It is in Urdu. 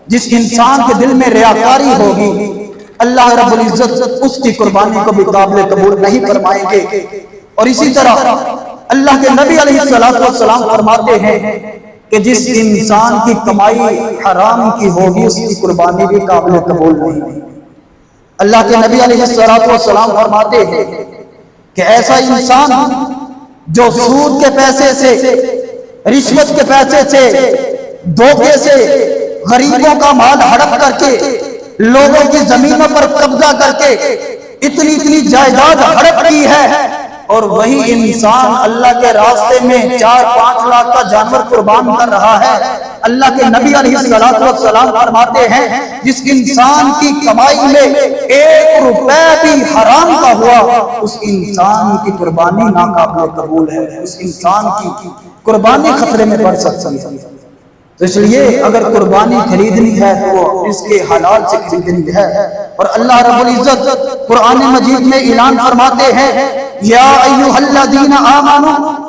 جس انسان کے دل میں ریاکاری ہوگی اللہ رب العزت اس کی قربانی کو بھی قابل قبول نہیں فرمائیں گے۔ اور اسی طرح اللہ کے نبی علیہ السلام فرماتے ہیں کہ جس انسان کی کمائی حرام کی ہوگی اس کی قربانی بھی قابل قبول نہیں ہوگی۔ اللہ کے نبی علیہ السلام فرماتے ہیں کہ ایسا انسان جو سود کے پیسے سے، رشوت کے پیسے سے، دھوکے سے، غریبوں کا مال ہڑپ کر کے، لوگوں کی زمینوں پر قبضہ کر کے اتنی جائیداد ہڑپ کی ہے، اور وہی انسان اللہ کے راستے میں 4-5 لاکھ کا جانور قربان کر رہا ہے، اللہ کے نبی علیہ السلام فرماتے ہیں جس انسان کی کمائی میں 1 روپے بھی حرام کا ہوا اس انسان کی قربانی ناقابل قبول ہے، اس انسان کی قربانی خطرے میں پڑ سکتی ہے۔ تو اس لیے اگر قربانی خریدنی ہے تو وہ اس کے حلال سے خریدنی ہے۔ اور اللہ رب العزت قرآن مجید میں اعلان فرماتے ہیں یا ایھا الذین آمنوا